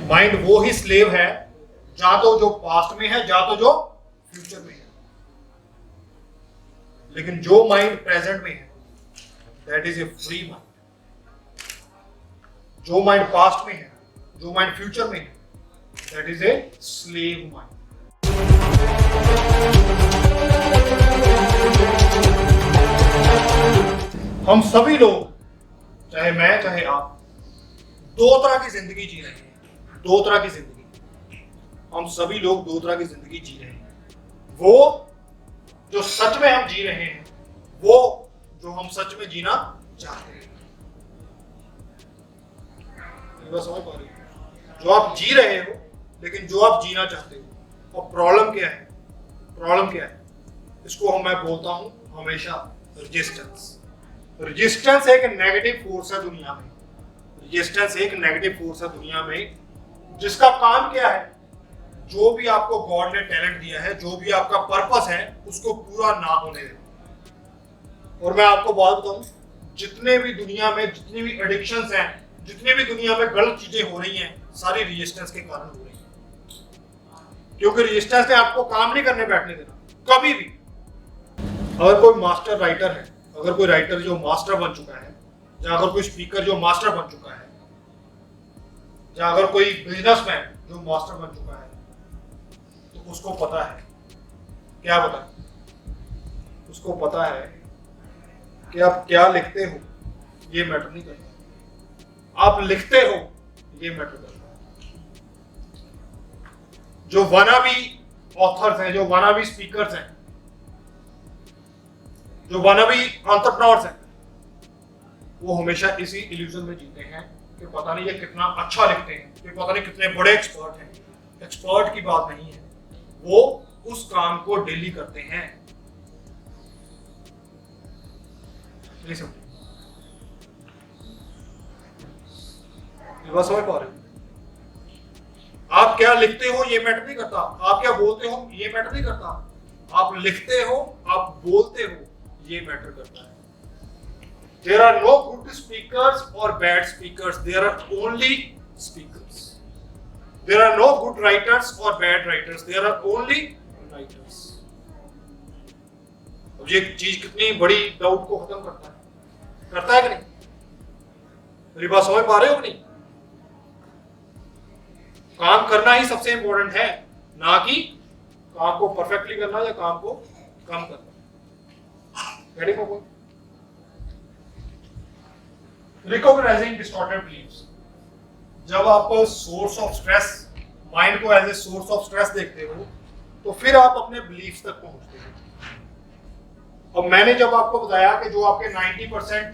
Mind वो ही slave है, या तो जो पास्ट में है या तो जो फ्यूचर में है। लेकिन जो माइंड प्रेजेंट में है that is a free mind. जो माइंड पास्ट में है, जो माइंड फ्यूचर में है, that is a slave mind. हम सभी लोग, चाहे मैं चाहे आप, दो तरह की जिंदगी जी रहे हैं। दो तरह की जिंदगी हम सभी लोग दो तरह की जिंदगी जी रहे हैं। वो जो सच में हम जी रहे हैं, वो जो हम सच में जीना चाहते हैं। समझ पा रहे हो? जो आप जी रहे हो लेकिन जो आप जीना चाहते हो। और प्रॉब्लम क्या है? प्रॉब्लम क्या है? इसको मैं बोलता हूं हमेशा रेजिस्टेंस। रेजिस्टेंस एक नेगेटिव फोर्स है दुनिया में। रेजिस्टेंस एक नेगेटिव फोर्स है दुनिया में, जिसका काम क्या है? जो भी आपको गॉड ने टैलेंट दिया है, जो भी आपका पर्पस है, उसको पूरा ना होने देना। और मैं आपको बात बताऊं, जितने भी दुनिया में जितनी भी एडिक्शंस हैं, जितनी भी दुनिया में गलत चीजें हो रही हैं, सारी रेजिस्टेंस के कारण हो रही हैं। क्योंकि रेजिस्टेंस ने आपको काम नहीं करने बैठने देना कभी भी। अगर कोई मास्टर राइटर है, अगर कोई राइटर जो मास्टर बन चुका है, या अगर कोई स्पीकर जो मास्टर बन चुका है, या अगर कोई बिजनेसमैन जो मास्टर बन चुका है, तो उसको पता है, क्या पता है? उसको पता है कि आप क्या लिखते हो ये मैटर नहीं करता। आप लिखते हो ये मैटर करता है। जो वानाबी ऑथर्स हैं, जो वानाबी स्पीकर्स हैं, जो वानाबी एंटरप्रेन्योर्स हैं, वो हमेशा इसी इल्यूजन में जीते हैं कि पता नहीं ये कितना अच्छा लिखते हैं, कि पता नहीं कितने बड़े एक्सपर्ट हैं। एक्सपर्ट की बात नहीं है, वो उस काम को डेली करते हैं। समझ पा रहे हो? आप क्या लिखते हो ये मैटर नहीं करता, आप क्या बोलते हो ये मैटर नहीं करता, आप लिखते हो, आप बोलते हो, ये मैटर करता है। There are no good speakers or bad speakers. There are only speakers. There are no good writers or bad writers. There are only writers. अब ये चीज कितनी बड़ी डाउट को खत्म करता है कि नहीं? मेरी बात समझ पा रहे हो कि नहीं? काम करना ही सबसे इंपॉर्टेंट है, ना कि काम को परफेक्टली करना या काम को कम करना। Recognizing distorted beliefs. जब आप सोर्स ऑफ स्ट्रेस, माइंड को as a source of stress देखते हो, तो फिर आप अपने बिलीफ्स तक पहुंचते हो। और मैंने जब आपको बताया कि जो आपके 90%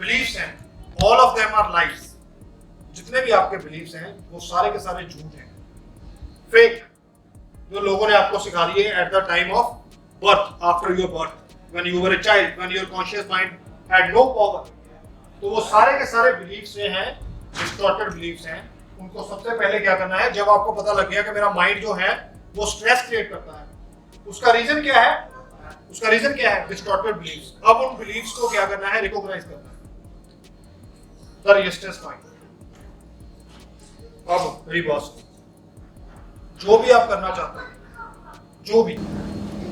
बिलीफ्स हैं, all of them are lies. जितने भी आपके बिलीफ्स हैं वो सारे के सारे झूठ हैं, फेक, जो लोगों ने आपको सिखा दिए at the time of birth, after your birth, when you were a child, when your conscious mind had no power। तो वो सारे के सारे बिलीफ्स जो हैं, डिस्टॉर्टेड बिलीफ्स हैं, उनको सबसे पहले क्या करना है? जब आपको पता लग गया कि मेरा माइंड जो है वो स्ट्रेस क्रिएट करता है, उसका रीजन क्या है? उसका रीजन क्या है? Distorted beliefs. अब उन बिलीफ्स को क्या करना है? रिकॉग्नाइज करना है। The resistance mind. अब मेरी बात सुनो, जो भी आप करना चाहते हो, जो भी,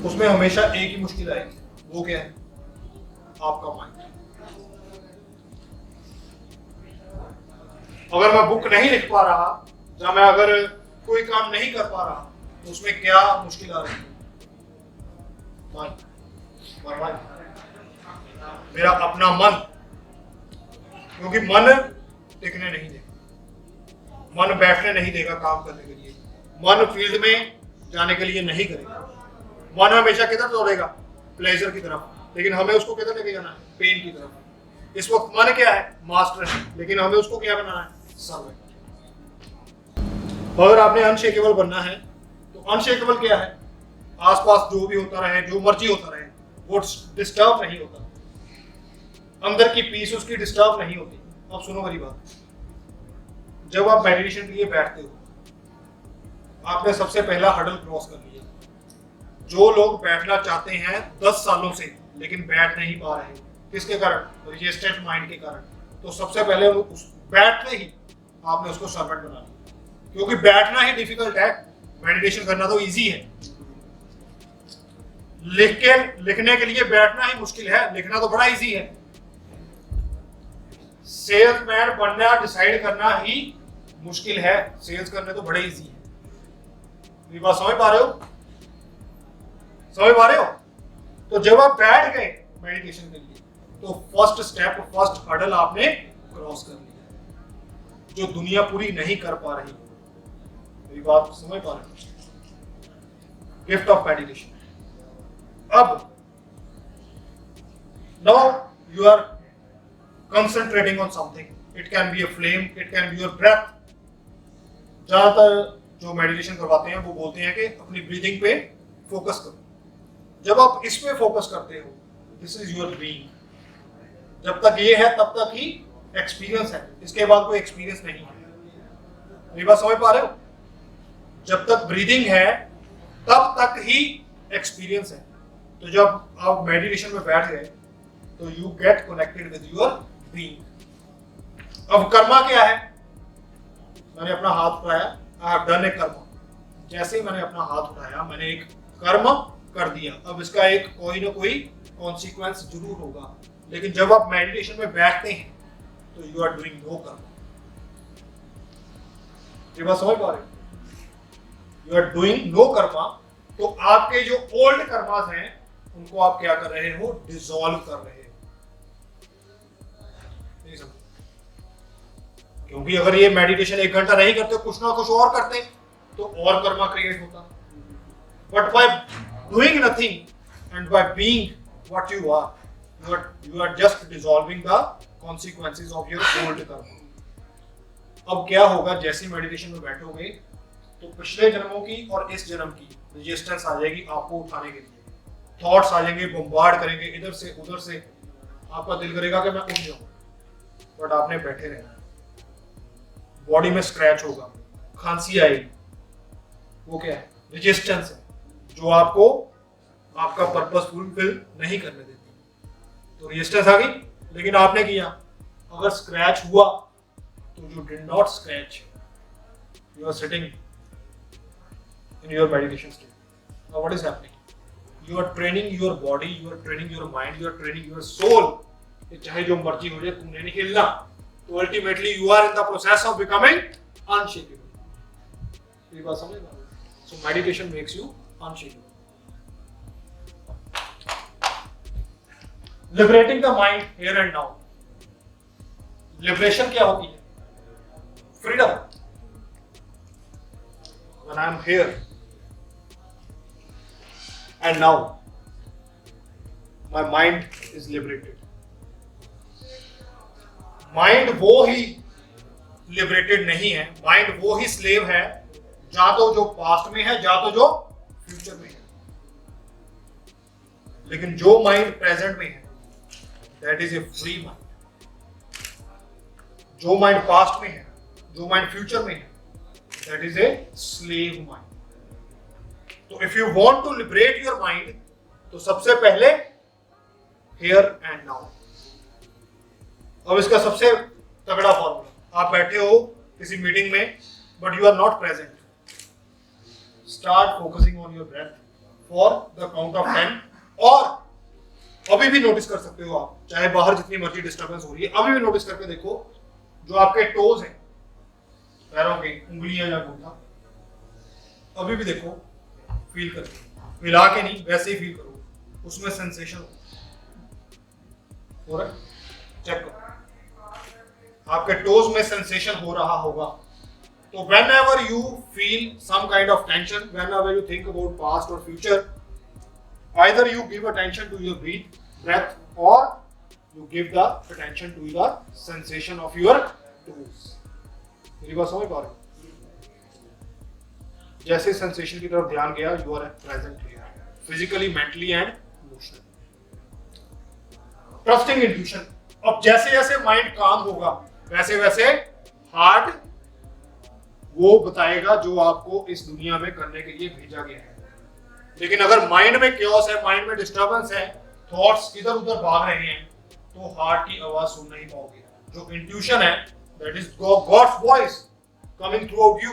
उसमें हमेशा एक ही मुश्किल आएगी। वो क्या है? आपका माइंड। अगर मैं बुक नहीं लिख पा रहा, या मैं अगर कोई काम नहीं कर पा रहा, तो उसमें क्या मुश्किल आ रही है? मन, मेरा अपना मन। क्योंकि मन टिकने नहीं देगा, मन बैठने नहीं देगा काम करने के लिए, मन फील्ड में जाने के लिए नहीं करेगा। मन हमेशा किधर दौड़ेगा? प्लेजर की तरफ। लेकिन हमें उसको किधर लेके जाना है? पेन की तरफ। इस वक्त मन क्या है? मास्टर है। लेकिन हमें उसको क्या बनाना है? सर्वेंट। अगर आपने अनशेकेबल बनना है, तो अनशेकेबल क्या है? आसपास जो भी होता रहे, जो मर्जी होता रहे, वो डिस्टर्ब नहीं होता, अंदर की पीस उसकी डिस्टर्ब नहीं होती। अब सुनो मेरी बात, जब आप मेडिटेशन के लिए बैठते हो, आपने सबसे पहला हर्डल क्रॉस कर लिया। जो लोग बैठना चाहते हैं 10 सालों से लेकिन बैठ नहीं पा रहे, किसके कारण? रेजिस्टेंट माइंड के कारण। तो सबसे पहले उस बैठते ही आपने उसको सर्वेंट बना लिया। क्योंकि बैठना ही डिफिकल्ट है, मेडिटेशन करना तो इजी है। लिखने के लिए बैठना ही मुश्किल है, लिखना तो बड़ा इजी है। सेल्समैन बनना डिसाइड करना ही मुश्किल है, सेल्स करने तो बड़े इजी है। ये बात समझ पा रहे हो? समझ पा रहे हो? तो जब आप बैठ गए मेडिटेशन के लिए तो फर्स्ट स्टेप, फर्स्ट हर्डल आपने क्रॉस कर लिया, जो दुनिया पूरी नहीं कर पा रही। मेरी बात समझ पा रहे हो? Gift of meditation. अब now you are concentrating on something. It can be a flame, it can be your breath. ज्यादातर जो मेडिटेशन करवाते हैं वो बोलते हैं कि अपनी ब्रीदिंग पे फोकस करो। जब आप इस पे फोकस करते हो, दिस इज योर बीइंग। जब तक ये है तब तक ही एक्सपीरियंस है, इसके बाद कोई एक्सपीरियंस नहीं है। मेरी बात समझ पा रहे हो? जब तक ब्रीदिंग है तब तक ही एक्सपीरियंस है। तो जब आप मेडिटेशन में बैठ गए तो you get connected with your being. अब कर्मा क्या है? मैंने अपना हाथ उठाया, आई हैव डन ए कर्म। जैसे ही मैंने अपना हाथ उठाया मैंने एक कर्म कर दिया। अब इसका एक कोई ना कोई कॉन्सिक्वेंस जरूर होगा। लेकिन जब आप मेडिटेशन में बैठते हैं तो यू आर डूइंग नो कर्म। ये बात समझ पा रहे हो? You are doing no karma. तो आपके जो ओल्ड कर्मास हैं उनको आप क्या कर रहे हो? डिसॉल्व कर रहे हो। क्योंकि अगर ये मेडिटेशन 1 घंटा नहीं करते, कुछ ना कुछ और करते तो और कर्मा क्रिएट होता। But by doing nothing and by being what you are just dissolving the consequences of your old karma. अब क्या होगा? जैसे मेडिटेशन में बैठोगे तो पिछले जन्मों की और इस जन्म की रेजिस्टेंस आ जाएगी आपको उठाने के लिए। थॉट्स आ जाएंगे, बम्बार्ड करेंगे इधर से उधर से। आपका दिल करेगा कि मैं उठ जाऊं, बट आपने बैठे रहना। बॉडी में स्क्रैच होगा, खांसी आएगी। वो क्या है? रेजिस्टेंस है जो आपको आपका पर्पस फुलफिल नहीं करने देती। तो रेजिस्टेंस आ गई, लेकिन आपने किया। अगर स्क्रैच हुआ तो you did not scratch, you are sitting in your meditation state. Now what is happening? You are training your body, you are training your mind, you are training your soul. चाहे जो मर्जी हो जाए, तुमने नहीं हिलना। तो ultimately you are in the process of becoming unshakable. ये बात समझ में? So meditation makes you unshakable. Liberating the mind here and now. Liberation क्या होती है? Freedom. When I am here and now my mind is liberated. Mind वो ही liberated नहीं है, माइंड वो ही स्लेव है, या तो जो पास्ट में है या तो जो फ्यूचर में है। लेकिन जो माइंड प्रेजेंट में है that is a free mind. जो माइंड पास्ट में है, जो माइंड फ्यूचर में है that is a slave mind. तो if you want to liberate your mind तो सबसे पहले हियर एंड नाउ। अब इसका सबसे तगड़ा फॉर्मूला, आप बैठे हो किसी मीटिंग में but you are not present, start focusing on your breath for the count of 10। और अभी भी नोटिस कर सकते हो आप, चाहे बाहर जितनी मर्जी डिस्टर्बेंस हो रही है, अभी भी नोटिस करके देखो जो आपके टोज हैं, पैरों की उंगलियां या घुटना, अभी भी देखो, फील करो, मिला के नहीं वैसे ही फील करो, उसमें सेंसेशन हो रहा है, चेक करो आपके टोज में सेंसेशन हो रहा होगा। तो whenever you feel some kind of tension, whenever you think about past or future, either you give attention to your breath or you give the attention to the sensation of your toes. मेरी बात समझ पा रहे हो? जैसे sensation की तरफ ध्यान गया, you are present here, physically, mentally and emotionally. Trusting intuition. अब जैसे जैसे माइंड काम होगा वैसे वैसे हार्ट वो बताएगा जो आपको इस दुनिया में करने के लिए भेजा गया है। लेकिन अगर माइंड में क्योस है, माइंड में डिस्टर्बेंस है, थॉट्स इधर उधर भाग रहे हैं, तो हार्ट की आवाज सुन नहीं पाओगे। जो इंट्यूशन है that is God's voice coming through out you,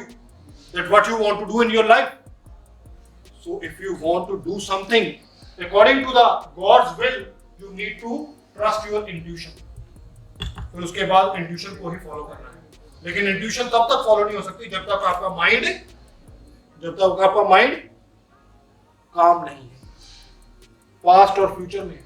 that what you want to do in your life. So if you want to do something according to the God's will, you need to trust your intuition. फिर उसके बाद intuition को ही follow करना है, लेकिन intuition तब तक follow नहीं हो सकती जब तक आपका माइंड काम नहीं है। पास्ट और फ्यूचर में